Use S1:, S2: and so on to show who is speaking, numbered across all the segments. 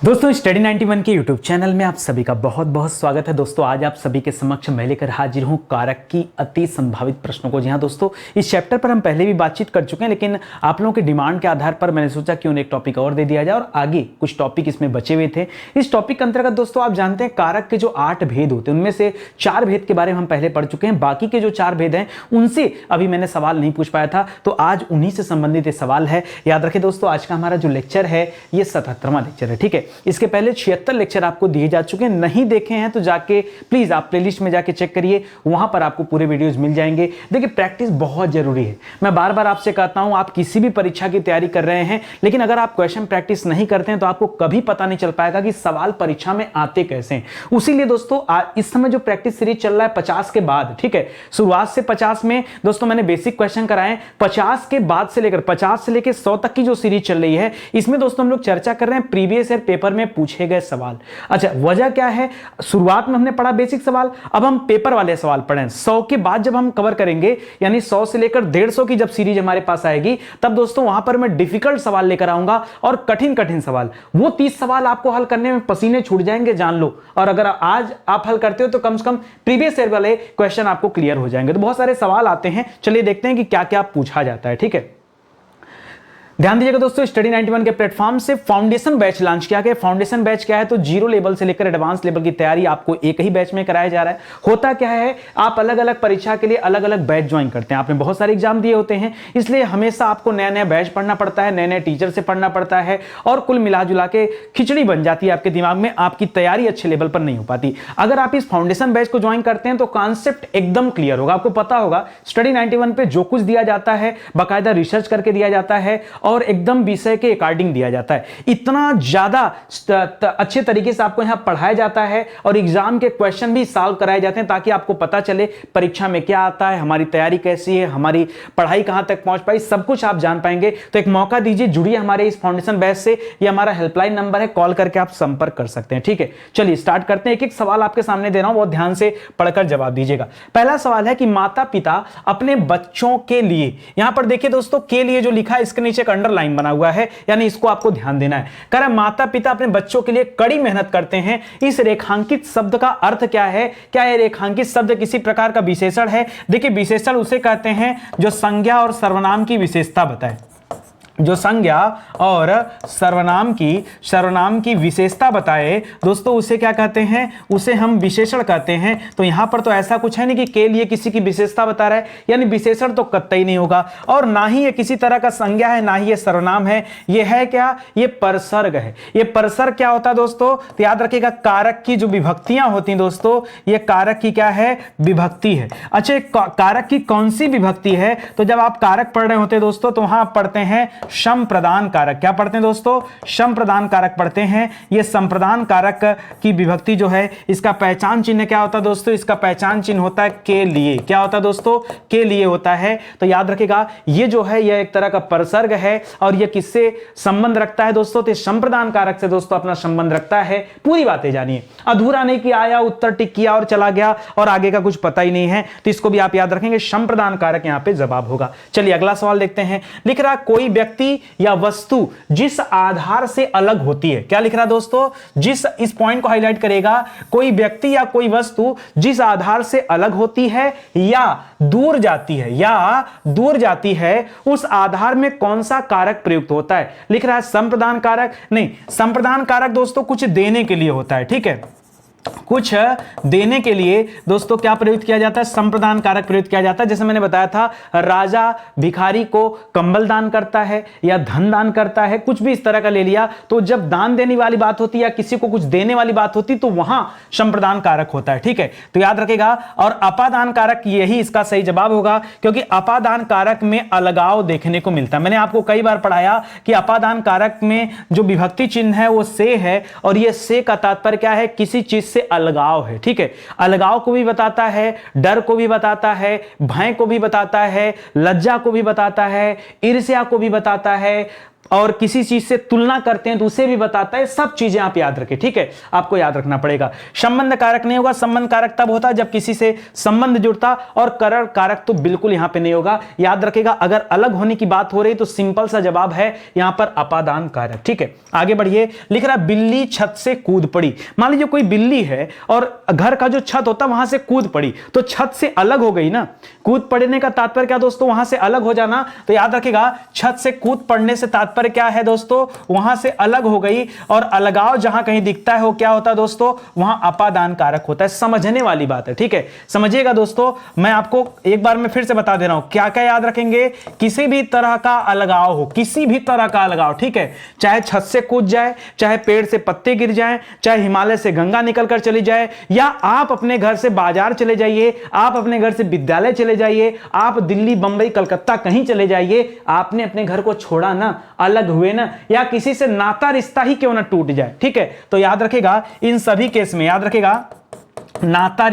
S1: दोस्तों स्टडी 91 के YouTube channel में आप सभी का बहुत बहुत स्वागत है। दोस्तों आज आप सभी के समक्ष मैं लेकर हाजिर हूं कारक की अति संभावित प्रश्नों को। जी हां दोस्तों, इस चैप्टर पर हम पहले भी बातचीत कर चुके हैं, लेकिन आप लोगों की डिमांड के आधार पर मैंने सोचा क्यों एक टॉपिक और दे दिया जाए और आगे कुछ टॉपिक इसमें बचे हुए थे। इस टॉपिक के अंतर्गत दोस्तों आप जानते हैं कारक के जो 8 भेद होते हैं उनमें से 4 भेद के बारे में हम पहले पढ़ चुके हैं। बाकी के जो 4 भेद हैं उनसे अभी मैंने सवाल नहीं पूछ पाया था, तो आज उन्हीं से संबंधित सवाल है। याद रखें दोस्तों, आज का हमारा जो लेक्चर है ये 77वां लेक्चर है। ठीक है, इसके पहले 76 लेक्चर आपको दिए जा चुके हैं। नहीं देखे हैं तो जाके प्लीज आप प्लेलिस्ट में जाके चेक करिए, वहां पर आपको पूरे वीडियोस मिल जाएंगे। देखिए प्रैक्टिस बहुत जरूरी है। मैं बार बार आपसे कहता हूं, आप किसी भी परीक्षा की तैयारी कर रहे हैं, लेकिन अगर आप क्वेश्चन प्रैक्टिस नहीं करते हैं तो आपको कभी पता नहीं चल पाएगा कि सवाल परीक्षा में आते कैसे हैं। उसीलिए दोस्तों इस समय जो प्रैक्टिस सीरीज चल रहा है 50 के बाद, ठीक है, शुरुआत से 50 में दोस्तों मैंने बेसिक क्वेश्चन कराए, 50 के बाद से लेकर 50 से लेकर 100 तक की जो सीरीज चल रही है इसमें दोस्तों हम लोग चर्चा कर रहे हैं प्रीवियस ईयर पेपर में पूछे गए सवाल। अच्छा, वजह क्या है? शुरुआत में हमने पढ़ा बेसिक सवाल, अब हम पेपर वाले सवाल पढ़ें। 100 के बाद जब हम कवर करेंगे, यानी 100 से लेकर 150 की जब सीरीज हमारे पास आएगी, तब दोस्तों वहां पर मैं डिफिकल्ट सवाल लेकर आऊंगा और कठिन कठिन सवाल। वो 30 सवाल आपको हल करने में पसीने छूट जाएंगे, जान लो। और अगर आज आप हल करते हो तो कम से कम प्रीवियस ईयर वाले क्वेश्चन आपको क्लियर हो जाएंगे। तो बहुत सारे सवाल आते हैं, चलिए देखते हैं कि क्या क्या पूछा जाता है। ठीक है, ध्यान दीजिएगा दोस्तों, स्टडी 91 के प्लेटफॉर्म से फाउंडेशन बैच लॉन्च किया गया। फाउंडेशन बैच क्या है? तो जीरो लेवल से लेकर एडवांस लेवल की तैयारी आपको एक ही बैच में कराया जा रहा है। होता क्या है, आप अलग अलग परीक्षा के लिए अलग अलग बैच ज्वाइन करते हैं। आपने बहुत सारे एग्जाम दिए होते हैं, इसलिए हमेशा आपको नया नया बैच पढ़ना पड़ता है, नए नए टीचर से पढ़ना पड़ता है और कुल मिला जुला के खिचड़ी बन जाती है आपके दिमाग में, आपकी तैयारी अच्छे लेवल पर नहीं हो पाती। अगर आप इस फाउंडेशन बैच को ज्वाइन करते हैं तो कॉन्सेप्ट एकदम क्लियर होगा। आपको पता होगा स्टडी 91 पे जो कुछ दिया जाता है बाकायदा रिसर्च करके दिया जाता है और एकदम विषय के अकॉर्डिंग दिया जाता है। इतना ज्यादा अच्छे तरीके से आपको यहां पढ़ाया जाता है और एग्जाम के क्वेश्चन भी सॉल्व कराए जाते हैं ताकि आपको पता चले परीक्षा में क्या आता है, हमारी तैयारी कैसी है, हमारी पढ़ाई कहां तक पहुंच पाई, सब कुछ आप जान पाएंगे। तो एक मौका दीजिए, जुड़िए हमारे इस फाउंडेशन बैच से। ये हमारा हेल्पलाइन नंबर है, कॉल करके आप संपर्क कर सकते हैं। ठीक है, चलिए स्टार्ट करते हैं। एक एक सवाल आपके सामने दे रहा हूं, बहुत ध्यान से पढ़कर जवाब दीजिएगा। पहला सवाल है कि माता पिता अपने बच्चों के लिए, यहां पर देखिए दोस्तों के लिए जो लिखा है इसके नीचे एक अंडरलाइन बना हुआ है, यानी इसको आपको ध्यान देना है। कह रहा है माता पिता अपने बच्चों के लिए कड़ी मेहनत करते हैं। इस रेखांकित शब्द का अर्थ क्या है? क्या यह रेखांकित शब्द किसी प्रकार का विशेषण है? देखिए विशेषण उसे कहते हैं जो संज्ञा और सर्वनाम की विशेषता बताए। जो संज्ञा और सर्वनाम की विशेषता बताए दोस्तों, उसे क्या कहते हैं? उसे हम विशेषण कहते हैं। तो यहां पर तो ऐसा कुछ है नहीं कि के लिए किसी की विशेषता बता रहा है, यानी विशेषण तो कतई नहीं होगा। और ना ही ये किसी तरह का संज्ञा है, ना ही ये सर्वनाम है। ये है क्या? ये परसर्ग है। ये परसर्ग क्या होता है दोस्तों? तो याद रखिएगा कारक की जो विभक्तियां होती हैं दोस्तों, ये कारक की क्या है? विभक्ति है। अच्छा, कारक की कौन सी विभक्ति है? तो जब आप कारक पढ़ रहे होते हैं दोस्तों तो वहां आप पढ़ते हैं सम प्रदान कारक। क्या पढ़ते हैं दोस्तों? सम प्रदान कारक पढ़ते हैं। ये संप्रदान कारक की विभक्ति जो है, इसका पहचान चिन्ह क्या होता है दोस्तों? इसका पहचान चिन्ह होता है के लिए। क्या होता है दोस्तों? के लिए होता है। तो याद रखिएगा ये जो है यह एक तरह का परसर्ग है और यह किससे संबंध रखता है दोस्तों? तो संप्रदान कारक से दोस्तों अपना संबंध रखता है। पूरी बातें जानिए, अधूरा नहीं कि आया उत्तर टिक किया और चला गया और आगे का कुछ पता ही नहीं है, तो इसको भी आप याद रखेंगे। संप्रदान कारक यहां पे जवाब होगा। चलिए अगला सवाल देखते हैं। लिख रहा कोई व्यक्ति या वस्तु जिस आधार से अलग होती है। क्या लिख रहा है दोस्तों? इस पॉइंट को हाईलाइट करेगा, कोई व्यक्ति या कोई वस्तु जिस आधार से अलग होती है या दूर जाती है, उस आधार में कौन सा कारक प्रयुक्त होता है? लिख रहा है संप्रदान कारक। नहीं, संप्रदान कारक दोस्तों कुछ देने के लिए होता है। ठीक है, कुछ देने के लिए दोस्तों क्या प्रयुक्त किया जाता है? संप्रदान कारक प्रयुक्त किया जाता है। जैसे मैंने बताया था, राजा भिखारी को कंबल दान करता है या धन दान करता है, कुछ भी इस तरह का ले लिया, तो जब दान देने वाली बात होती है या किसी को कुछ देने वाली बात होती तो वहां संप्रदान कारक होता है। ठीक है, तो याद रखेगा। और अपादान कारक, यही इसका सही जवाब होगा, क्योंकि अपादान कारक में अलगाव देखने को मिलता है। मैंने आपको कई बार पढ़ाया कि अपादान कारक में जो विभक्ति चिन्ह है वो से है, और यह से का तात्पर्य क्या है? किसी चीज से अलगाव है। ठीक है, अलगाव को भी बताता है, डर को भी बताता है, भय को भी बताता है, लज्जा को भी बताता है, ईर्ष्या को भी बताता है, और किसी चीज से तुलना करते हैं तो उसे भी बताता है। सब चीजें आप याद रखें, ठीक है, आपको याद रखना पड़ेगा। संबंध कारक नहीं होगा, संबंध कारक तब होता है जब किसी से संबंध जुड़ता, और करण कारक तो बिल्कुल यहां पे नहीं होगा। याद रखेगा, अगर अलग होने की बात हो रही तो सिंपल सा जवाब है यहां पर अपादान कारक, ठीक है। आगे बढ़िए, लिख रहा बिल्ली छत से कूद पड़ी। मान लीजिए कोई बिल्ली है और घर का जो छत होता है वहां से कूद पड़ी, तो छत से अलग हो गई ना। कूद पड़ने का तात्पर्य क्या दोस्तों, वहां से अलग हो जाना। तो याद रखेगा, छत से कूद पड़ने से तात्पर्य क्या है दोस्तों, वहां से अलग हो गई, और अलगाव जहां कहीं दिखता है वो क्या होता है दोस्तों, वहां अपादान कारक होता है। समझने वाली बात है, ठीक है, समझिएगा दोस्तों। मैं आपको एक बार में फिर से बता दे रहा हूं, क्या क्या याद रखेंगे, किसी भी तरह का अलगाव हो, किसी भी तरह का अलगाव, ठीक है, चाहे छत से कूद जाए, चाहे पेड़ से पत्ते गिर जाए, चाहे हिमालय से गंगा निकलकर चली जाए, या आप अपने घर से बाजार चले जाइए, आप अपने घर से विद्यालय चले जाइए, आप दिल्ली बंबई कलकत्ता कहीं चले जाइए, आपने अपने घर को छोड़ा ना, अलग हुए ना, या किसी से नाता रिश्ता ही क्यों ना टूट जाए, ठीक है, तो याद रखेगा इन सभी केस में, याद रखेगा नाता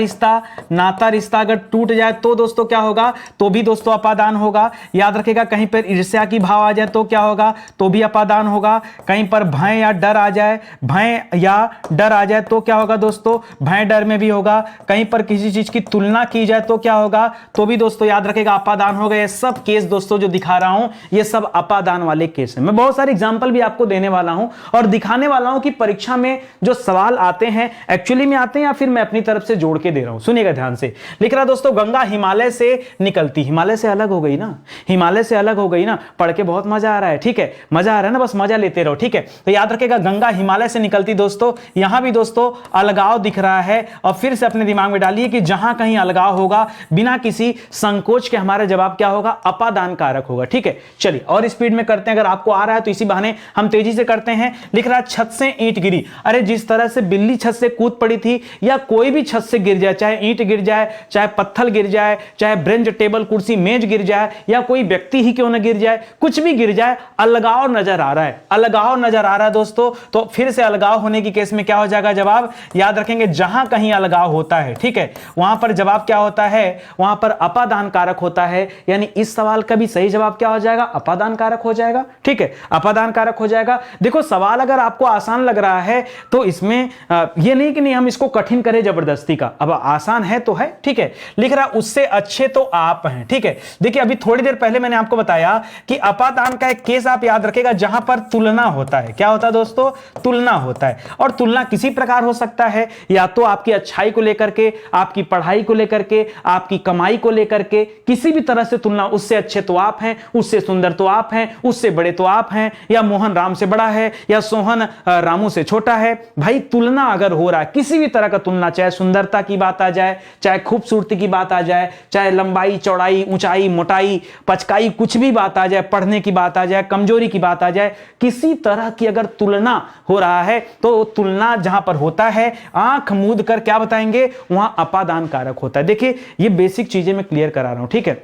S1: रिश्ता अगर टूट जाए तो दोस्तों क्या होगा, तो भी दोस्तों अपादान होगा। याद रखेगा, कहीं पर ईर्ष्या की भाव आ जाए तो क्या होगा, तो भी अपादान होगा। कहीं पर भय या डर आ जाए, भय या डर आ जाए तो क्या होगा दोस्तों, भय डर में भी होगा। कहीं पर किसी चीज की तुलना की जाए तो क्या होगा, तो भी दोस्तों याद रखेगा अपादान होगा। ये सब केस दोस्तों जो दिखा रहा हूं ये सब अपादान वाले केस है। मैं बहुत सारे एग्जाम्पल भी आपको देने वाला हूं और दिखाने वाला हूं कि परीक्षा में जो सवाल आते हैं एक्चुअली में आते हैं या फिर मैं अपनी तरफ से जोड़ के दे रहा हूं। सुनिएगा ध्यान से, लिख रहा दोस्तों, गंगा हिमालय से निकलती, हिमालय से अलग हो गई ना, हिमालय से अलग हो गई ना। पढ़ के बहुत मजा आ रहा है, ठीक है, मजा आ रहा है ना, बस मजा लेते रहो, ठीक है। तो याद रखेगा, गंगा हिमालय से निकलती दोस्तों, यहां भी दोस्तों अलगाव दिख रहा है, और फिर से अपने दिमाग में डालिए कि जहां कहीं अलगाव होगा बिना किसी संकोच के हमारा जवाब क्या होगा, अपादान कारक होगा, ठीक है। चलिए और स्पीड में करते हैं, अगर आपको आ रहा है तो इसी बहाने हम तेजी से करते हैं। लिख रहा छत से ईंट गिरी। अरे जिस तरह से बिल्ली छत से कूद पड़ी थी, या कोई भी छत से गिर जाए, चाहे ईंट गिर जाए, चाहे पत्थर गिर जाए, चाहे ब्रेंच टेबल कुर्सी मेज गिर जाए, या कोई व्यक्ति ही क्यों ना गिर जाए, कुछ भी गिर जाए, अलगाव नजर आ रहा है, अलगाव नजर आ रहा है दोस्तों। तो फिर से अलगाव होने की केस में क्या हो जाएगा जवाब, याद रखेंगे जहां कहीं अलगाव होता है, ठीक है, वहां पर जवाब क्या होता है, वहां पर अपादान कारक होता है। यानी इस सवाल का भी सही जवाब क्या हो जाएगा, अपादान कारक हो जाएगा, ठीक है, अपादान कारक हो जाएगा। देखो सवाल अगर आपको आसान लग रहा है तो इसमें यह नहीं कि नहीं हम इसको कठिन करें जबरदस्ती का, अब आसान है तो है, ठीक है। लिख रहा उससे अच्छे तो आप हैं, ठीक है। देखिए अभी थोड़ी देर पहले मैंने आपको बताया कि अपादान का एक केस आप याद रखेगा जहां पर तुलना होता है। क्या होता है दोस्तों, तुलना होता है, और तुलना किसी प्रकार हो सकता है, या तो आपकी अच्छाई को लेकर के, आपकी पढ़ाई को लेकर के, आपकी कमाई को लेकर के, किसी भी तरह से तुलना, उससे अच्छे तो आप हैं, उससे सुंदर तो आप हैं, उससे बड़े तो आप हैं, या मोहन राम से बड़ा है, या सोहन रामू से छोटा है। भाई तुलना अगर हो रहा है, किसी भी तरह का तुलना, चाहे सुंदरता की बात आ जाए, चाहे खूबसूरती की बात आ जाए, चाहे लंबाई चौड़ाई ऊंचाई मोटाई पचकाई कुछ भी बात आ जाए, पढ़ने की बात आ जाए, कमजोरी की बात आ जाए, किसी तरह की अगर तुलना हो रहा है तो तुलना जहां पर होता है आंख मूंद कर क्या बताएंगे, वहां अपादान कारक होता है। देखिए ये बेसिक चीजें मैं क्लियर करा रहा हूं, ठीक है।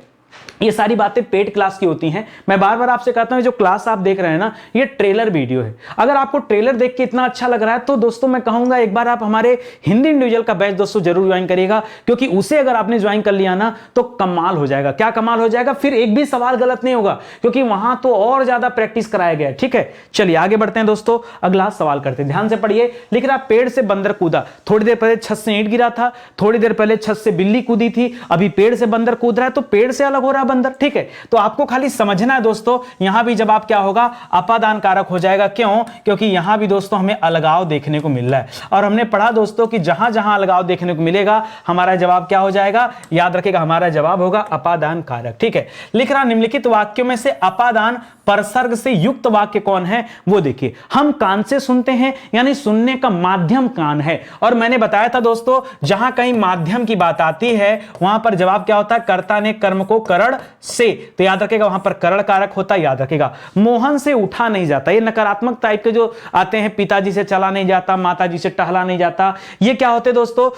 S1: ये सारी बातें पेड क्लास की होती हैं। मैं बार बार आपसे कहता हूं जो क्लास आप देख रहे हैं ना, ये ट्रेलर वीडियो है। अगर आपको ट्रेलर देख के इतना अच्छा लग रहा है तो दोस्तों मैं कहूंगा एक बार आप हमारे हिंदी इंडिविजुअल का बैच दोस्तों जरूर ज्वाइन करिएगा, क्योंकि उसे अगर आपने ज्वाइन कर लिया ना तो कमाल हो जाएगा। क्या कमाल हो जाएगा, फिर एक भी सवाल गलत नहीं होगा, क्योंकि वहां तो और ज्यादा प्रैक्टिस कराया गया है, ठीक है। चलिए आगे बढ़ते हैं दोस्तों, अगला सवाल करते हैं, ध्यान से पढ़िए। लिख रहा पेड़ से बंदर कूदा, थोड़ी देर पहले छत से ईंट गिरा था, थोड़ी देर पहले छत से बिल्ली कूदी थी, अभी पेड़ से बंदर कूद रहा है, तो पेड़ से अलग हो रहा है बंदर, ठीक है। तो आपको खाली समझना है दोस्तों, यहां भी जवाब क्या होगा, अपादान कारक हो जाएगा। क्यों, क्योंकि यहां भी दोस्तों हमें अलगाव देखने को मिल रहा है, और हमने पढ़ा दोस्तों कि जहां जहां अलगाव देखने को मिलेगा हमारा जवाब क्या हो जाएगा, याद रखिएगा हमारा जवाब होगा अपादान कारक, ठीक है। लिख रहा निम्नलिखित वाक्यों में से अपादान परसर्ग से युक्त वाक्य कौन है, वो देखिए। हम कान से सुनते हैं, यानी सुनने का माध्यम कान है, और मैंने बताया था दोस्तों जहां कहीं माध्यम की बात आती है वहां पर जवाब क्या होता है, कर्ता ने कर्म को करण से, तो याद रखेगा वहां पर करण कारक होता है। याद रखेगा मोहन से उठा नहीं जाता, ये नकारात्मक टाइप के जो आते हैं, पिताजी से चला नहीं जाता, माताजी से टहला नहीं जाता, ये क्या होते दोस्तों,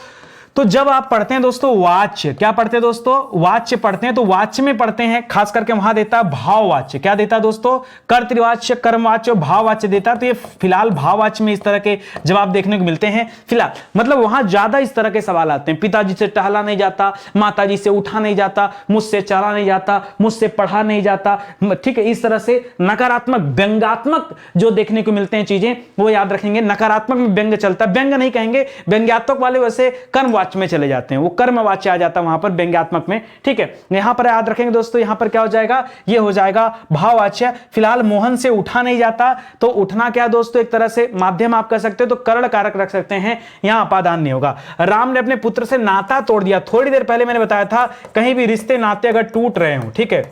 S1: तो जब आप पढ़ते हैं दोस्तों वाच्य, क्या पढ़ते हैं दोस्तों, वाच्य पढ़ते हैं, तो वाच्य में पढ़ते हैं खास करके वहां देता है भाववाच्य। क्या देता है दोस्तों, कर्तृवाच्य, कर्मवाच्य, भाववाच्य देता है। तो ये फिलहाल भाववाच्य में इस तरह के जवाब देखने को मिलते हैं फिलहाल, मतलब वहां ज्यादा इस तरह के सवाल आते हैं। पिताजी से टहला नहीं जाता, माताजी से उठा नहीं जाता, मुझसे चला नहीं जाता, मुझसे पढ़ा नहीं जाता, ठीक है। इस तरह से नकारात्मक व्यंग्यात्मक जो देखने को मिलते हैं चीजें वो याद रखेंगे। नकारात्मक में व्यंग्य चलता है, व्यंग्य नहीं कहेंगे, व्यंग्यात्मक वाले वैसे कर्मवाच्य में चले जाते हैं, वो कर्मवाच्य आ जाता है वहां पर व्यंग्यात्मक में, ठीक है। यहां पर याद रखेंगे दोस्तों, यहां पर क्या हो जाएगा, ये हो जाएगा भाववाच्य। फिलहाल मोहन से उठा नहीं जाता, तो उठना क्या दोस्तों, एक तरह से माध्यम आप कह सकते हो, तो करण कारक रख सकते हैं, यहां अपादान नहीं होगा। राम ने अपने पुत्र से नाता तोड़ दिया, थोड़ी देर पहले मैंने बताया था, कहीं भी रिश्ते नाते अगर टूट रहे हो, ठीक है,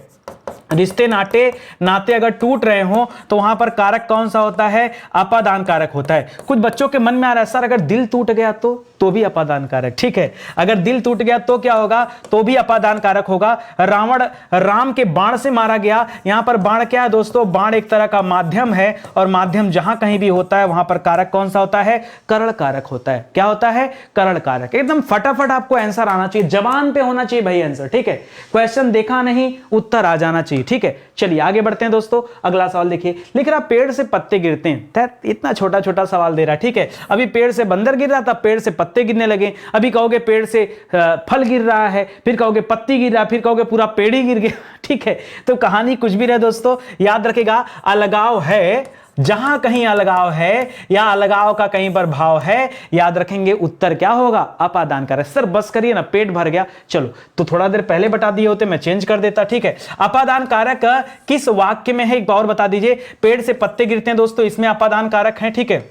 S1: रिश्ते नाते अगर टूट रहे हो तो वहां पर कारक कौन सा होता है, अपादान कारक होता है। कुछ बच्चों के मन में आ रहा है सर अगर दिल टूट गया तो भी अपादान कारक, ठीक है। अगर दिल टूट गया तो क्या होगा, तो भी अपादान कारक होगा। रावण राम के बाण से मारा गया, यहां पर बाण क्या है दोस्तों, बाण एक तरह का माध्यम है, और माध्यम जहां कहीं भी होता है वहां पर कारक कौन सा होता है, करण कारक होता है। क्या होता है, करण कारक। एकदम फटाफट आपको आंसर आना चाहिए, जबान पे होना चाहिए भाई आंसर, ठीक है। क्वेश्चन देखा नहीं, उत्तर आ जाना चाहिए, ठीक है। चलिए आगे बढ़ते हैं दोस्तों, अगला सवाल देखिए, लिख रहा पेड़ से पत्ते गिरते हैं, इतना छोटा छोटा सवाल दे रहा है, ठीक है। अभी पेड़ से बंदर गिर रहा था, पेड़ से पत्ते गिरने लगे, अभी कहोगे पेड़ से फल गिर रहा है, फिर कहोगे पत्ती गिर रहा है, फिर कहोगे पूरा पेड़ ही गिर गया, ठीक है। तो कहानी कुछ भी रहे दोस्तों, याद रखेगा अलगाव है, जहां कहीं अलगाव है या अलगाव का कहीं पर भाव है, याद रखेंगे उत्तर क्या होगा, अपादान कारक। सर बस करिए ना, पेट भर गया, चलो तो थोड़ा देर पहले बता दिए होते, मैं चेंज कर देता, ठीक है। अपादान कारक किस वाक्य में है एक बार बता दीजिए, पेड़ से पत्ते गिरते हैं दोस्तों, इसमें अपादान कारक है, ठीक है।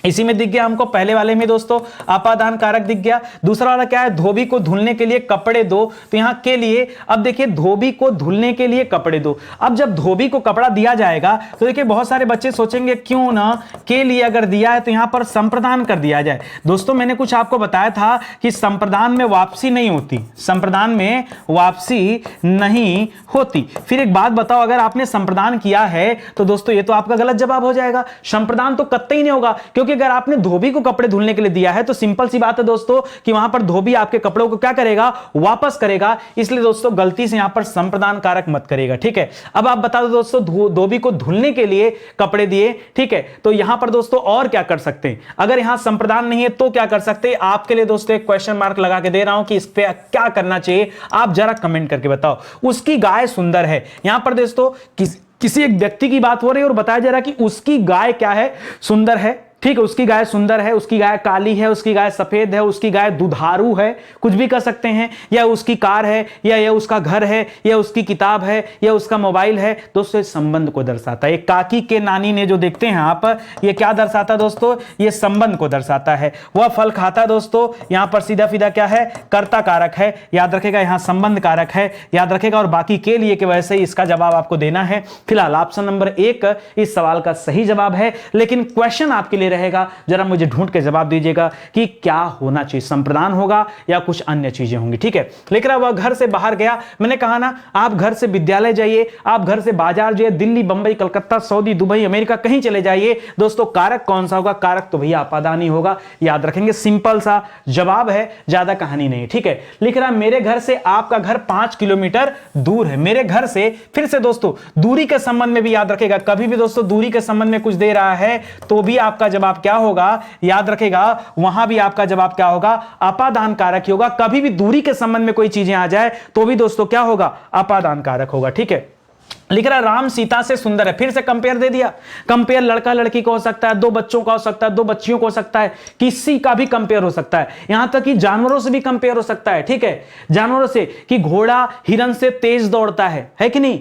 S1: इसी में दिख गया हमको, पहले वाले में दोस्तों अपादान कारक दिख गया। दूसरा वाला क्या है, धोबी को धुलने के लिए कपड़े दो, तो यहां के लिए, अब देखिए धोबी को धुलने के लिए कपड़े दो। अब जब धोबी को कपड़ा दिया जाएगा तो देखिए बहुत सारे बच्चे सोचेंगे क्यों ना के लिए अगर दिया है तो यहां पर संप्रदान कर दिया जाए। दोस्तों मैंने कुछ आपको बताया था कि संप्रदान में वापसी नहीं होती, संप्रदान में वापसी नहीं होती। फिर एक बात बताओ, अगर आपने संप्रदान किया है तो दोस्तों ये तो आपका गलत जवाब हो जाएगा, संप्रदान तो कतई नहीं होगा, क्योंकि अगर आपने धोबी को कपड़े धुलने के लिए दिया है तो सिंपल सी बात है दोस्तों कि वहां पर धोबी आपके कपड़ों को क्या करेगा, वापस करेगा। इसलिए दोस्तों गलती से यहां पर संप्रदान कारक मत करेगा, ठीक है। अब आप बता दो दोस्तों, धोबी को धुलने के लिए कपड़े दिए, ठीक है। तो यहां पर दोस्तों और क्या कर सकते हैं, अगर यहां संप्रदान नहीं है तो क्या कर सकते हैं, आपके लिए दोस्तों एक क्वेश्चन मार्क लगा के दे रहा हूं कि इस पे क्या करना चाहिए, आप जरा कमेंट करके बताओ। उसकी गाय सुंदर है, यहां पर दोस्तों किसी एक व्यक्ति की बात हो रही है और बताया जा रहा है कि उसकी गाय क्या है, सुंदर है, ठीक है। उसकी गाय सुंदर है, उसकी गाय काली है, उसकी गाय सफेद है, उसकी गाय दुधारू है, कुछ भी कर सकते हैं, या उसकी कार है, या उसका घर है, या उसकी किताब है, या उसका मोबाइल है। दोस्तों इस संबंध को दर्शाता है, काकी के नानी ने जो देखते हैं आप, ये क्या दर्शाता है दोस्तों, ये संबंध को दर्शाता है। वह फल खाता है दोस्तों, यहां पर सीधा सीधा क्या है, कर्ता कारक है, याद रखेगा, यहां संबंध कारक है, याद रखेगा। और बाकी के लिए कि वैसे ही इसका जवाब आपको देना है। फिलहाल ऑप्शन नंबर 1 इस सवाल का सही जवाब है, लेकिन क्वेश्चन आपके लिए रहेगा, जरा मुझे ढूंढ के जवाब दीजिएगा कि क्या होना चाहिए, संप्रदान होगा या कुछ अन्य चीजें होंगी, ठीक है। लिख रहा वह घर से बाहर गया, मैंने कहा ना आप घर से विद्यालय जाइए, आप घर से बाजार जाइए, Delhi, Bombay, Calcutta, Saudi, Dubai, America कहीं चले जाइए दोस्तों, कारक कौन सा होगा, कारक तो भैया अपादान ही होगा, याद रखेंगे। सिंपल सा जवाब है, ज्यादा कहानी नहीं, ठीक है। लिख रहा मेरे घर से आपका घर 5 किलोमीटर दूर है, मेरे घर से, फिर से दोस्तों दूरी के संबंध में भी याद रखेगा, कभी भी दोस्तों दूरी के संबंध में कुछ दे रहा है तो भी आपका जवाब क्या होगा, याद रखेगा, वहां भी आपका जवाब क्या होगा, अपादान कारक ही होगा। कभी भी दूरी के संबंध में कोई चीजें आ जाए तो भी दोस्तों क्या होगा, अपादान कारक होगा, ठीक है। लिख रहा राम सीता से सुंदर है, फिर से कंपेयर दे दिया। कंपेयर लड़का लड़की को हो सकता है, दो बच्चों का हो सकता है, दो बच्चियों को हो सकता है, किसी का भी कंपेयर हो सकता है, यहां तक कि जानवरों से भी कंपेयर हो सकता है, ठीक है। जानवरों से कि घोड़ा हिरन से तेज दौड़ता है कि नहीं,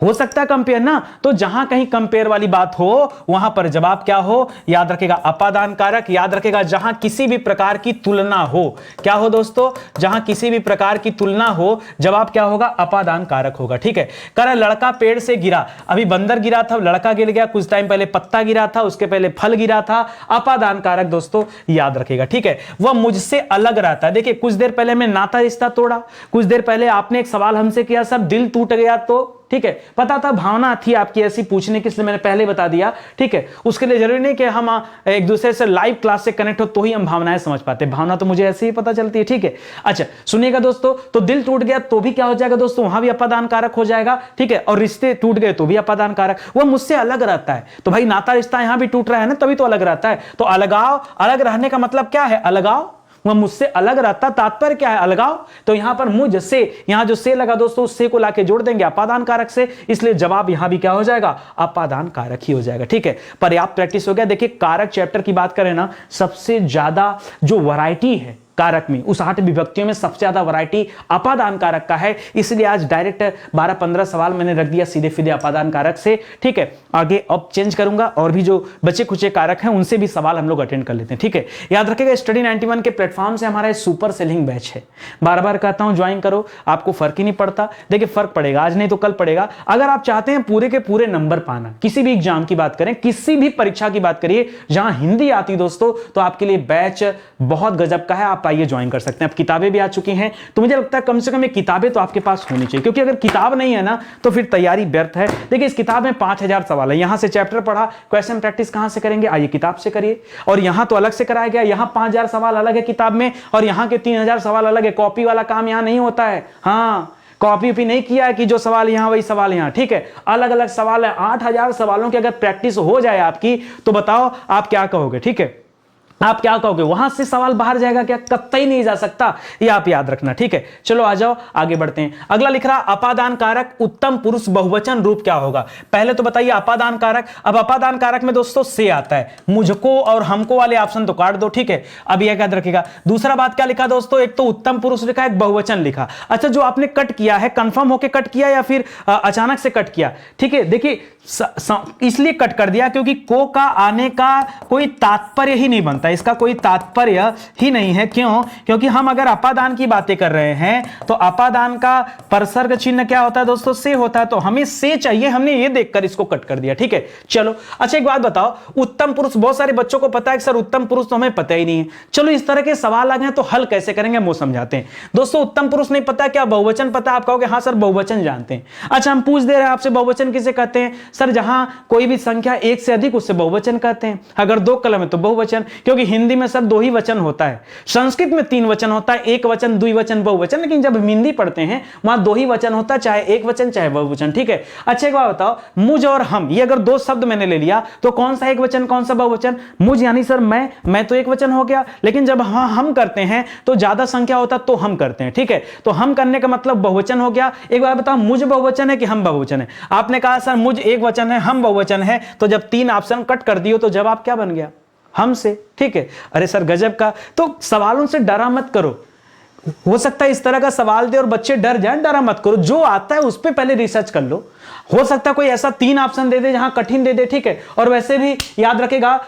S1: हो सकता है कंपेयर ना। तो जहां कहीं कंपेयर वाली बात हो वहां पर जवाब क्या हो, याद रखेगा अपादान कारक। याद रखेगा जहां किसी भी प्रकार की तुलना हो, क्या हो दोस्तों, जहां किसी भी प्रकार की तुलना हो, जवाब क्या होगा, अपादान कारक होगा, ठीक है। कह रहा लड़का पेड़ से गिरा, अभी बंदर गिरा था, लड़का गिर गया, कुछ टाइम पहले पत्ता गिरा था, उसके पहले फल गिरा था, अपादान कारक दोस्तों याद रखेगा, ठीक है। वह मुझसे अलग रहता है, देखिए कुछ देर पहले मैं नाता रिश्ता तोड़ा, कुछ देर पहले आपने एक सवाल हमसे किया, सब दिल टूट गया तो ठीक है, पता था, भावना थी आपकी ऐसी पूछने की, इसलिए मैंने पहले बता दिया, ठीक है। उसके लिए जरूरी नहीं कि हम एक दूसरे से लाइव क्लास से कनेक्ट हो तो ही हम भावनाएं समझ पाते, भावना तो मुझे ऐसे ही पता चलती है, ठीक है। अच्छा सुनिएगा दोस्तों, तो दिल टूट गया तो भी क्या हो जाएगा दोस्तों, वहां भी अपादान कारक हो जाएगा, ठीक है। और रिश्ते टूट गए तो भी अपादान कारक, वह मुझसे अलग रहता है, तो भाई नाता रिश्ता यहां भी टूट रहा है ना, तभी तो अलग रहता है। तो अलगाव, अलग रहने का मतलब क्या है, अलगाव, वह मुझसे अलग रहता, तात्पर्य क्या है, अलगाव। तो यहां पर मुझ से, यहां जो से लगा दोस्तों, उस से को लाके जोड़ देंगे अपादान कारक से, इसलिए जवाब यहां भी क्या हो जाएगा, अपादान कारक ही हो जाएगा, ठीक है। पर्याप्त प्रैक्टिस हो गया। देखिए कारक चैप्टर की बात करें ना, सबसे ज्यादा जो वैरायटी है कारक में, उस 8 विभक्तियों में सबसे ज्यादा वैरायटी अपादान कारक का है, इसलिए आज डायरेक्ट 12-15 सवाल मैंने रख दिया सीधे सीधे अपादान कारक से, ठीक है। आगे अब चेंज करूंगा और भी जो बचे खुचे कारक हैं उनसे भी सवाल हम लोग अटेंड कर लेते हैं, ठीक है। याद रखिएगा स्टडी 91 के प्लेटफॉर्म से हमारा सुपर सेलिंग बैच है, बार बार कहता हूं ज्वाइन करो, आपको फर्क ही नहीं पड़ता। देखिए फर्क पड़ेगा, आज नहीं तो कल पड़ेगा। अगर आप चाहते हैं पूरे के पूरे नंबर पाना, किसी भी एग्जाम की बात करें, किसी भी परीक्षा की बात करिए, जहां हिंदी आती दोस्तों, तो आपके लिए बैच बहुत गजब का है, आप आइए ज्वाइन कर सकते हैं। अब किताबें भी आ चुकी हैं, तो मुझे लगता है कम से कम ये किताबें तो आपके पास होनी चाहिए, क्योंकि अगर किताब नहीं है ना तो फिर तैयारी व्यर्थ है। देखिए इस किताब में 5000 सवाल है, यहां से चैप्टर पढ़ा, क्वेश्चन प्रैक्टिस कहां से करेंगे, आइए किताब से करिए। और यहां तो अलग से कराया गया, यहां 5000 सवाल अलग है किताब में, और यहां के 3000 सवाल अलग है। कॉपी वाला काम यहां नहीं होता है, हाँ कॉपी भी नहीं किया है कि जो सवाल यहां वही सवाल यहां, ठीक है। अलग अलग सवाल है, 8000 सवालों की अगर प्रैक्टिस हो जाए आपकी, तो बताओ आप क्या कहोगे, ठीक है। आप क्या कहोगे, वहां से सवाल बाहर जाएगा क्या, कतई नहीं जा सकता, ये आप याद रखना, ठीक है। चलो आ जाओ आगे बढ़ते हैं। अगला लिख रहा अपादान कारक उत्तम पुरुष बहुवचन रूप क्या होगा। पहले तो बताइए अपादान कारक। अब अपादान कारक में दोस्तों से आता है, मुझको और हमको वाले ऑप्शन तो काट दो, ठीक है। अब यह याद रखिएगा। दूसरा बात क्या लिखा दोस्तों, एक तो उत्तम पुरुष लिखा, एक बहुवचन लिखा। अच्छा जो आपने कट किया है, कंफर्म होकर कट किया या फिर अचानक से कट किया, ठीक है। देखिए इसलिए कट कर दिया क्योंकि को का आने का कोई तात्पर्य ही नहीं बनता, इसका कोई तात्पर्य ही नहीं है। क्यों, क्योंकि हम अगर अपादान की बातें कर रहे हैं तो अपादान का परसर्ग चिन्ह क्या होता है दोस्तों, से होता है, तो हमें से चाहिए, हमने ये देखकर इसको कट कर दिया, ठीक है। चलो अच्छा एक बात बताओ, उत्तम पुरुष, बहुत सारे बच्चों को पता है कि सर उत्तम पुरुष तो हमें पता ही नहीं है। चलो इस तरह के सवाल आ गए तो हल कैसे करेंगे वो समझाते हैं दोस्तों। उत्तम पुरुष नहीं पता, क्या बहुवचन पता, आप कहोगे हाँ सर बहुवचन जानते हैं। अच्छा हम पूछ दे रहे हैं आपसे, बहुवचन किसे कहते हैं, सर जहां कोई भी संख्या एक से अधिक उससे बहुवचन कहते हैं। अगर 2 कलम है तो बहुवचन, क्योंकि हिंदी में सर 2 ही वचन होता है, संस्कृत में 3 वचन होता है, एक वचन, द्विवचन, बहुवचन, लेकिन जब हिंदी पढ़ते हैं वहां 2 ही वचन होता है, चाहे एक वचन चाहे बहुवचन, ठीक है। अच्छा एक बात बताओ, मुझ और हम, ये अगर 2 शब्द मैंने ले लिया तो कौन सा एक वचन कौन सा बहुवचन, मुझ यानी सर मैं तो एक वचन हो गया, लेकिन जब हम करते हैं तो ज्यादा संख्या होता तो हम करते हैं, ठीक है। तो हम करने का मतलब बहुवचन हो गया। एक बार बताओ, मुझ बहुवचन है कि हम बहुवचन है, आपने कहा सर मुझ एक वचन है हम बहुवचन है, तो जब 3 ऑप्शन कट कर दियो तो जवाब क्या बन गया, हमसे, ठीक है। अरे सर गजब का। तो सवालों से डरा मत करो, हो सकता है इस तरह का सवाल दे और बच्चे डर जाएं, डरा मत करो, जो आता है उस पर पहले रिसर्च कर लो। हो सकता है कोई ऐसा 3 ऑप्शन दे दे जहां कठिन दे दे, ठीक है। और वैसे भी याद रखेगा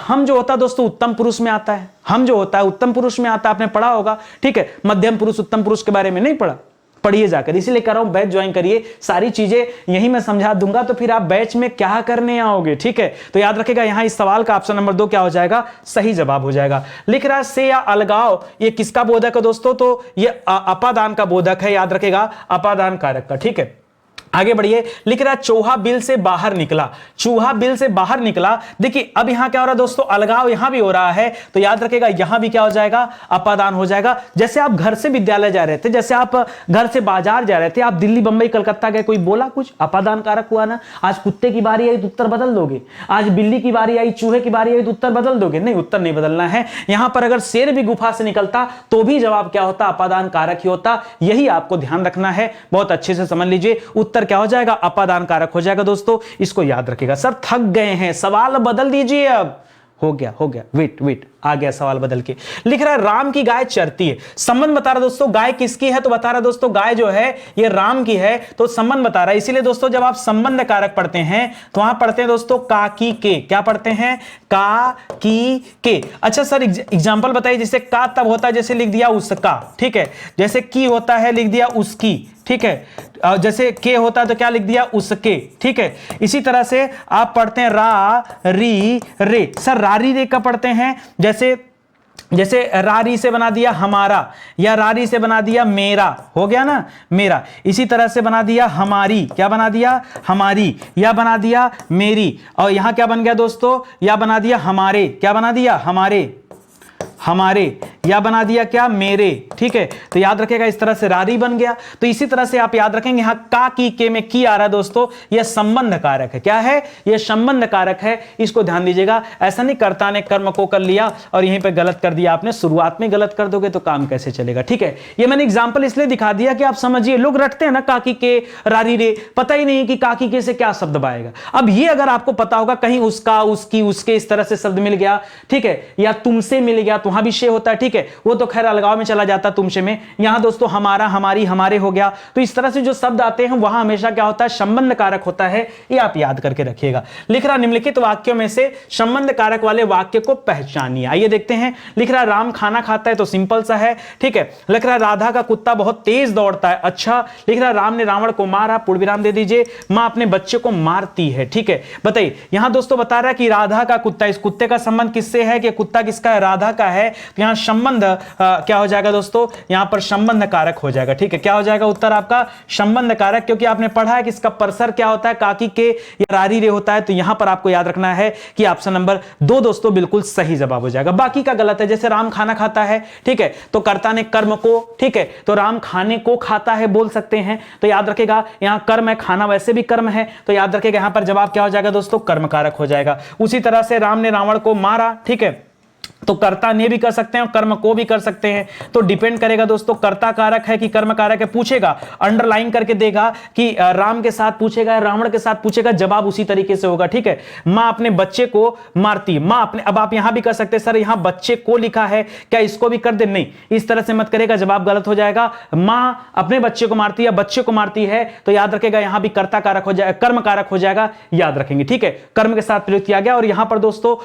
S1: हम जो होता है दोस्तों उत्तम पुरुष में आता है, हम जो होता है उत्तम पुरुष में आता है, आपने पढ़ा होगा, ठीक है। मध्यम पुरुष उत्तम पुरुष के बारे में नहीं पढ़ा, पढ़िए जाकर, इसीलिए कर रहा हूं बैच ज्वाइन करिए, सारी चीजें यही मैं समझा दूंगा, तो फिर आप बैच में क्या करने आओगे, ठीक है। तो याद रखेगा यहां इस सवाल का ऑप्शन नंबर 2 क्या हो जाएगा, सही जवाब हो जाएगा। लिख रहा है से या अलगाव, ये किसका बोधक है दोस्तों, तो ये अपादान का बोधक है, याद रखेगा अपादान कारक का, ठीक है। आगे बढ़िए। लिख रहा चूहा बिल से बाहर निकला, चूहा बिल से बाहर निकला। देखिए अब यहां क्या हो रहा है दोस्तों, अलगाव यहां भी हो रहा है, तो याद रखेगा यहां भी क्या हो जाएगा, अपादान हो जाएगा। जैसे आप घर से विद्यालय जा रहे थे, जैसे आप घर से बाजार जा रहे थे, आप दिल्ली बंबई कलकत्ता गए, कोई बोला कुछ, अपादान कारक हुआ ना। आज कुत्ते की बारी आई तो उत्तर बदल दोगे, आज बिल्ली की बारी आई, चूहे की बारी आई तो उत्तर बदल दोगे, नहीं उत्तर नहीं बदलना है। यहां पर अगर शेर भी गुफा से निकलता तो भी जवाब क्या होता, अपादान कारक ही होता, यही आपको ध्यान रखना है, बहुत अच्छे से समझ लीजिए। उत्तर क्या हो जाएगा, अपादान कारक हो जाएगा दोस्तों, इसको याद रखिएगा। सर थक गए हैं, सवाल बदल दीजिए, अब हो गया, वेट आ गया सवाल बदल के। लिख रहा है राम की गाय चरती है, संबंध बता रहा दोस्तों, गाय किसकी है, तो बता रहा दोस्तों गाय जो है ये राम की है, तो संबंध बता रहा है। इसीलिए दोस्तों जब आप संबंध कारक पढ़ते हैं तो वहां पढ़ते हैं दोस्तों का की के, क्या पढ़ते हैं, का की के। अच्छा सर एग्जांपल बताइए, जैसे का तब होता है जैसे लिख दिया उसका, ठीक है, जैसे की होता है लिख दिया उसकी, ठीक है, जैसे के होता है तो क्या लिख दिया, उसके, ठीक है। इसी तरह से आप पढ़ते हैं रा री रे, सर रारी रे का पढ़ते हैं, जैसे जैसे रारी से बना दिया हमारा, या रारी से बना दिया मेरा, हो गया ना मेरा। इसी तरह से बना दिया हमारी, क्या बना दिया हमारी, या बना दिया मेरी। और यहां क्या बन गया दोस्तों, या बना दिया हमारे, क्या बना दिया हमारे, हमारे, या बना दिया क्या मेरे। ठीक है, तो याद रखेगा इस तरह से रारी बन गया। तो इसी तरह से आप याद रखेंगे, यहां का की के में की आ रहा है दोस्तों, यह संबंध कारक है। क्या है, यह संबंध कारक है, इसको ध्यान दीजिएगा। ऐसा नहीं कर्ता ने कर्म को कर लिया और यहीं पे गलत कर दिया आपने, शुरुआत में गलत कर दोगे तो काम कैसे चलेगा। ठीक है, ये मैंने एग्जाम्पल इसलिए दिखा दिया कि आप समझिए, लोग रटते हैं ना काकी के रारी रे, पता ही नहीं कि काकी के से क्या शब्द आएगा। अब ये अगर आपको पता होगा, कहीं उसका, उसकी, उसके इस तरह से शब्द मिल गया, ठीक है, या तुमसे मिल गया, तो वहां भी शे होता है। ठीक है, वो तो खैर अलगाव में चला जाता तुमसे में। यहां दोस्तों हमारा, हमारी, हमारे हो गया। तो इस तरह से जो शब्द आते हैं वहां हमेशा क्या होता है, संबंध कारक होता है। ये आप याद करके रखिएगा। लिख रहा निम्नलिखित वाक्यों में से संबंध कारक वाले वाक्य को पहचानिए। आइए देखते हैं। लिख रहा राम खाना खाता है, तो सिंपल सा है। ठीक है, लिख रहा राधा का कुत्ता बहुत तेज दौड़ता है, अच्छा। लिख रहा राम ने रावण को मारा, पूर्ण विराम दे दीजिए। मां अपने बच्चे को मारती है। ठीक है, बताइए यहां दोस्तों बता रहा है कि राधा का कुत्ता, इस कुत्ते का संबंध किससे है, कि कुत्ता किसका है, राधा का है। तो यहां संबंध क्या हो जाएगा दोस्तों, यहां पर संबंध कारक हो जाएगा। ठीक है, क्या हो जाएगा उत्तर आपका, संबंध कारक, क्योंकि आपने पढ़ा है कि इसका परसर क्या होता है, काकी के या रारी रे होता है। तो यहां पर आपको याद रखना है कि ऑप्शन नंबर 2 दोस्तों बिल्कुल सही जवाब हो जाएगा। बाकी का गलत है। जैसे राम खाना खाता है, ठीक है, तो कर्ता ने कर्म को, ठीक है, तो राम खाने को खाता है बोल सकते हैं। तो याद रखेगा यहां कर्म है, खाना वैसे भी कर्म है, तो याद रखेगा यहां पर जवाब क्या हो जाएगा दोस्तों, कर्म कारक हो जाएगा। उसी तरह से राम ने रावण को मारा, ठीक है, तो कर्ता ने भी कर सकते हैं और कर्म को भी कर सकते हैं। तो डिपेंड करेगा दोस्तों, कर्ता कारक है कि कर्म कारक है। पूछेगा, अंडरलाइन करके देगा कि राम के साथ पूछेगा, रावण के साथ पूछेगा, जवाब उसी तरीके से होगा। ठीक है, मां अपने बच्चे को मारती, मां अपने, अब आप यहां भी कर सकते हैं, सर यहां बच्चे को लिखा है, क्या इसको भी कर दे, नहीं, इस तरह से मत करेगा, जवाब गलत हो जाएगा। मां अपने बच्चे को मारती है, बच्चे को मारती है, तो याद रखेगा यहां भी कर्ता कारक हो जाएगा, कर्म कारक हो जाएगा, याद रखेंगे। ठीक है, कर्म के साथ प्रयोग किया गया। और यहां पर दोस्तों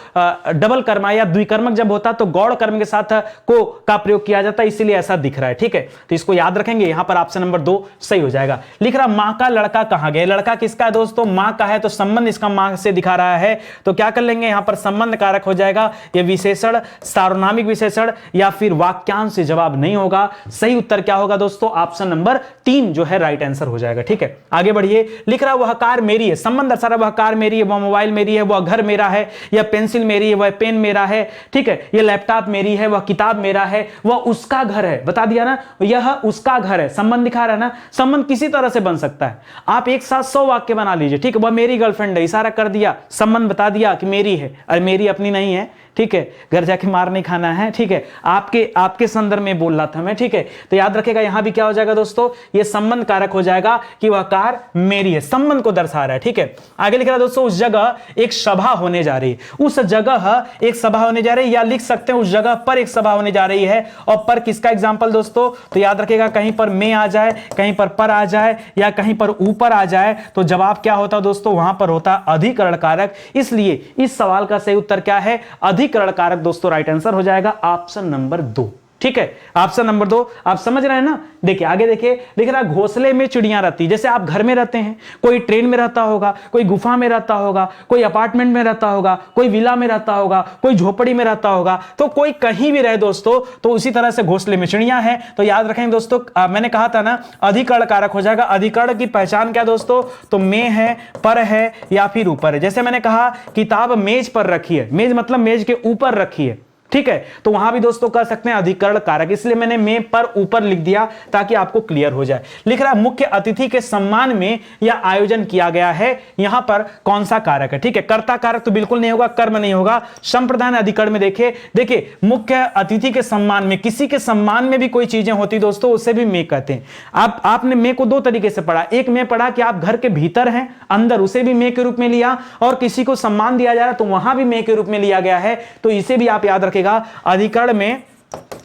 S1: डबल कर्म या द्विकर्मक जब होता तो गौड़ कर्म के साथ को का प्रयोग किया जाता है, इसीलिए ऐसा दिख रहा है। ठीक है, तो इसको याद रखेंगे। यहां पर ऑप्शन नंबर 2 सही हो जाएगा। लिख रहा मां का लड़का कहां गया, लड़का किसका है दोस्तों, मां का है, तो संबंध इसका मां से दिखा रहा है। तो क्या कर लेंगे, यहां पर संबंध कारक हो जाएगा। यह विशेषण, सार्वनामिक विशेषण या फिर वाक्यांश से जवाब नहीं होगा। सही उत्तर क्या होगा दोस्तों, ऑप्शन नंबर 3 जो है राइट आंसर हो जाएगा। ठीक है, आगे बढ़िए। लिख रहा वह कार मेरी है, संबंध दर्शा रहा, वह कार मेरी है, वह मोबाइल मेरी है, वह घर मेरा है, यह पेंसिल मेरी है, वह पेन मेरा है। ठीक है, यह लैपटॉप मेरी है, वह किताब मेरा है, वह उसका घर है, बता दिया ना, यह उसका घर है। संबंध दिखा रहा है ना, संबंध किसी तरह से बन सकता है। आप एक साथ 100 वाक्य बना लीजिए। ठीक है, वह मेरी गर्लफ्रेंड है, इशारा कर दिया, संबंध बता दिया कि मेरी है, अरे मेरी अपनी नहीं है। ठीक है, घर जाके मार नहीं खाना है। ठीक है, आपके संदर्भ में बोल रहा था मैं। ठीक है, तो याद रखेगा यहां भी क्या हो जाएगा दोस्तों, यह संबंध कारक हो जाएगा कि वह कार मेरी है, संबंध को दर्शा रहा है। ठीक है, आगे लिख रहा है दोस्तों, उस जगह एक सभा होने जा रही है, उस जगह एक सभा होने जा रही है, या लिख सकते हैं उस जगह पर एक सभा होने जा रही है। और पर किसका एग्जांपल दोस्तों, तो याद रखेगा कहीं पर में आ जाए, कहीं पर आ जाए, या कहीं पर ऊपर आ जाए, तो जवाब क्या होता दोस्तों, वहां पर होता अधिकरण कारक। इसलिए इस सवाल का सही उत्तर क्या है, अधिकरण कारक दोस्तों राइट आंसर हो जाएगा ऑप्शन नंबर 2। ठीक है, ऑप्शन नंबर 2 आप समझ रहे हैं ना। देखिए आगे देखिए, लिख रहा घोंसले में चिड़ियां रहती, जैसे आप घर में रहते हैं, कोई ट्रेन में रहता होगा, कोई गुफा में रहता होगा, कोई अपार्टमेंट में रहता होगा, कोई विला में रहता होगा, कोई झोपड़ी में रहता होगा, तो कोई कहीं भी रहे दोस्तों, तो उसी तरह से घोंसले में चिड़ियां हैं। तो याद रखेंगे दोस्तों, मैंने कहा था ना अधिकरण कारक हो जाएगा। अधिकरण की पहचान क्या दोस्तों, तो में है, पर है, या फिर ऊपर है। जैसे मैंने कहा किताब मेज पर रखी है, मेज मतलब मेज के ऊपर रखी है। ठीक है, तो वहां भी दोस्तों कर सकते हैं अधिकरण कारक, इसलिए मैंने में पर ऊपर लिख दिया ताकि आपको क्लियर हो जाए। लिख रहा है मुख्य अतिथि के सम्मान में यह आयोजन किया गया है, यहां पर कौन सा कारक है। ठीक है, कर्ता कारक तो बिल्कुल नहीं होगा, कर्म नहीं होगा। संप्रदान अधिकरण में देखिए मुख्य अतिथि के सम्मान में, किसी के सम्मान में भी कोई चीजें होती दोस्तों, उससे भी में कहते हैं। आपने में को 2 तरीके से पढ़ा, एक में पढ़ा कि आप घर के भीतर हैं अंदर, उसे भी में के रूप में लिया, और किसी को सम्मान दिया जा रहा है तो वहां भी में के रूप में लिया गया है, तो इसे भी आप याद रखें। अधिकरण में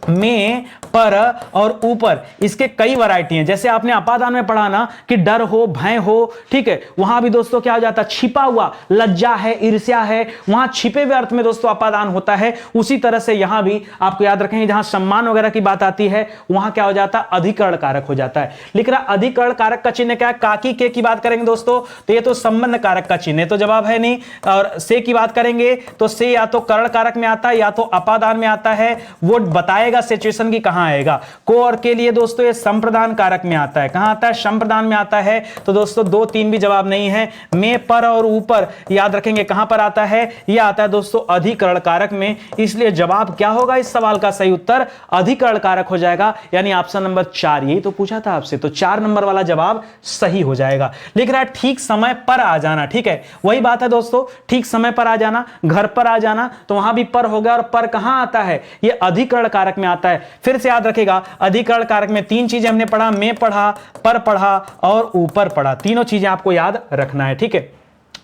S1: में, पर और ऊपर, इसके कई वैरायटी हैं। जैसे आपने अपादान में पढ़ा ना कि डर हो, भय हो, ठीक है, वहां भी दोस्तों क्या हो जाता है, छिपा हुआ, लज्जा है, ईर्ष्या है, वहां छिपे हुए अर्थ में दोस्तों अपादान होता है। उसी तरह से यहां भी आपको याद रखेंगे, जहां सम्मान वगैरह की बात आती है वहां क्या हो जाता है, अधिकरण कारक हो जाता है। लिख रहा अधिकरण कारक का चिन्ह क्या है, काकी के की बात करेंगे दोस्तों तो ये तो संबंध कारक का चिन्ह है, तो जवाब है नहीं। और से की बात करेंगे तो से या तो करण कारक में आता है या तो अपादान में आता है, वो बताएगा सिचुएशन की कहां आएगा। को और के लिए दोस्तों ये संप्रदान कारक में आता है, कहां आता है, संप्रदान में आता है। तो दोस्तों 2 3 भी जवाब नहीं है। में, पर और ऊपर याद रखेंगे कहां पर आता है, यह आता है दोस्तों अधिकरण कारक में। इसलिए जवाब क्या होगा इस सवाल का, सही उत्तर अधिकरण कारक हो जाएगा, यानी ऑप्शन नंबर 4। यही तो पूछा था आपसे, तो 4 नंबर वाला जवाब सही हो जाएगा। लिख रहा है ठीक समय पर आ जाना, ठीक है, वही बात है दोस्तों, ठीक समय पर आ जाना, घर पर आ जाना, तो वहां भी पर हो गया। और पर कहां आता है, यह अधिकरण कारक में आता है। फिर से याद रखेगा अधिकरण कारक में 3 चीजें हमने पढ़ा, में पढ़ा, पर पढ़ा और ऊपर पढ़ा, तीनों चीजें आपको याद रखना है, ठीक है।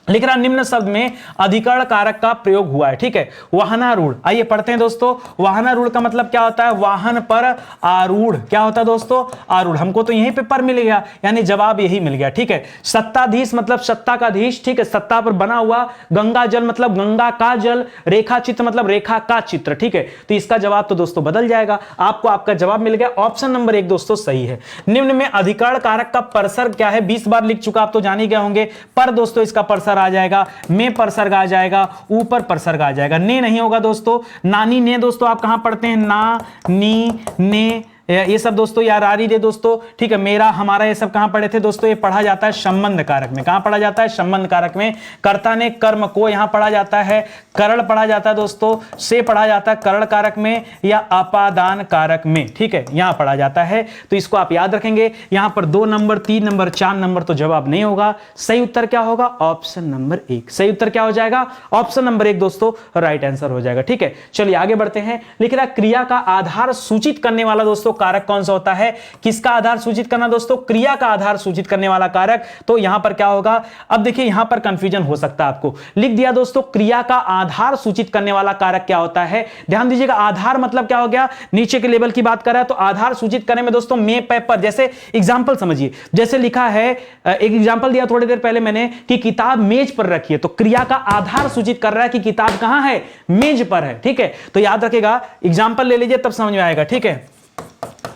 S1: लिख रहा निम्न शब्द में अधिकरण कारक का प्रयोग हुआ है, ठीक है। वाहनारूढ़, आइए पढ़ते हैं दोस्तों। वाहनारूढ़ का मतलब क्या होता है, वाहन पर आरूढ़, क्या होता है दोस्तों, आरूढ़। हमको तो यहीं पे पर मिल गया, यानी जवाब यही मिल गया, ठीक है। सत्ताधीश मतलब सत्ता का धीश, ठीक है, सत्ता पर बना हुआ। गंगा जल मतलब गंगा का जल। रेखा चित्र मतलब रेखा का चित्र, ठीक है। तो इसका जवाब तो दोस्तों बदल जाएगा, आपको आपका जवाब मिल गया, ऑप्शन नंबर 1 दोस्तों सही है। निम्न में अधिकरण कारक का परसर्ग क्या है, 20 बार लिख चुका, आप तो जान ही गए होंगे। पर दोस्तों इसका परसर्ग आ जाएगा, में परसर्ग आ जाएगा, ऊपर परसर्ग आ जाएगा। ने नहीं होगा दोस्तों। नानी ने दोस्तों आप कहां पढ़ते हैं, ना, नी, ने, ये सब दोस्तों, या रारी दे दोस्तों, ठीक है, मेरा, हमारा, ये सब कहां पढ़े थे दोस्तों, ये पढ़ा जाता है संबंध कारक में। कहां पढ़ा जाता है, संबंध कारक में। कर्ता ने कर्म को यहां पढ़ा जाता है, करण पढ़ा जाता है दोस्तों, से पढ़ा जाता है करण कारक में या अपादान कारक में, ठीक है, यहां पढ़ा जाता है। तो इसको आप याद रखेंगे। यहां पर 2 नंबर, 3 नंबर, 4 नंबर तो जवाब नहीं होगा। सही उत्तर क्या होगा, ऑप्शन नंबर 1। सही उत्तर क्या हो जाएगा, ऑप्शन नंबर 1 दोस्तों राइट आंसर हो जाएगा, ठीक है। चलिए आगे बढ़ते हैं। लिख रहा क्रिया का आधार सूचित करने वाला दोस्तों कारक कौन सा होता है, किसका आधार सूचित करना दोस्तों, क्रिया का आधार सूचित करने वाला कारक। तो यहां पर क्या होगा, अब देखिए यहां पर कंफ्यूजन हो सकता है आपको। लिख दिया दोस्तों क्रिया का आधार सूचित करने वाला कारक क्या होता है। ध्यान दीजिएगा, आधार मतलब क्या हो गया, नीचे के लेवल की बात कर रहा है, तो आधार सूचित करने में दोस्तों में, पे, पर। जैसे एग्जांपल समझिए, जैसे लिखा है, एक एग्जांपल दिया थोड़ी देर पहले मैंने कि किताब मेज पर रखी है, तो क्रिया का आधार सूचित कर रहा है कि किताब कहां है, मेज पर है, ठीक है। तो याद रखेगा, एग्जांपल ले लीजिए तब समझ में आएगा, ठीक है।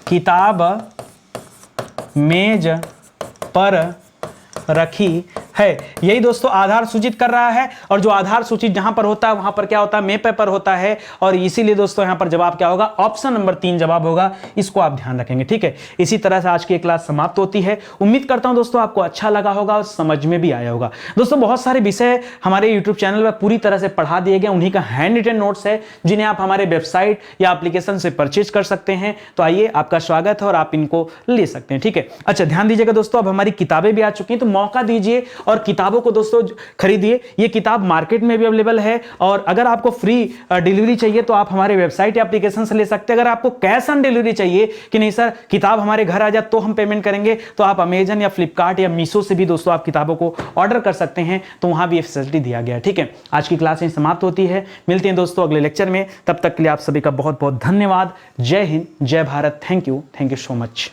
S1: किताब मेज पर रखी है, यही दोस्तों आधार सूचित कर रहा है। और जो आधार सूचित जहां पर होता है वहां पर क्या होता है, में, पे, पर होता है। और इसीलिए दोस्तों यहां पर जवाब क्या होगा, ऑप्शन नंबर 3 जवाब होगा। इसको आप ध्यान रखेंगे, ठीक है। इसी तरह से आज की क्लास समाप्त होती है। उम्मीद करता हूं दोस्तों आपको अच्छा लगा होगा और समझ में भी आया होगा। दोस्तों बहुत सारे विषय हमारे यूट्यूब चैनल पर पूरी तरह से पढ़ा दिए गए, उन्हीं का हैंड रिटन नोट्स है जिन्हें आप हमारे वेबसाइट या एप्लीकेशन से परचेज कर सकते हैं। तो आइए, आपका स्वागत है और आप इनको ले सकते हैं, ठीक है। अच्छा ध्यान दीजिएगा दोस्तों, अब हमारी किताबें भी आ चुकी हैं, तो मौका दीजिए और किताबों को दोस्तों खरीदिए। ये किताब मार्केट में भी अवेलेबल है, और अगर आपको फ्री डिलीवरी चाहिए तो आप हमारे वेबसाइट या एप्लीकेशन से ले सकते हैं। अगर आपको कैश ऑन डिलीवरी चाहिए कि नहीं सर किताब हमारे घर आ जाए तो हम पेमेंट करेंगे, तो आप अमेजन या फ्लिपकार्ट या मीशो से भी दोस्तों आप किताबों को ऑर्डर कर सकते हैं, तो वहां भी फैसिलिटी दिया गया है, ठीक है। आज की क्लास यहीं समाप्त होती है, मिलते हैं दोस्तों अगले लेक्चर में। तब तक के लिए आप सभी का बहुत बहुत धन्यवाद। जय हिंद, जय Bharat, thank you so much.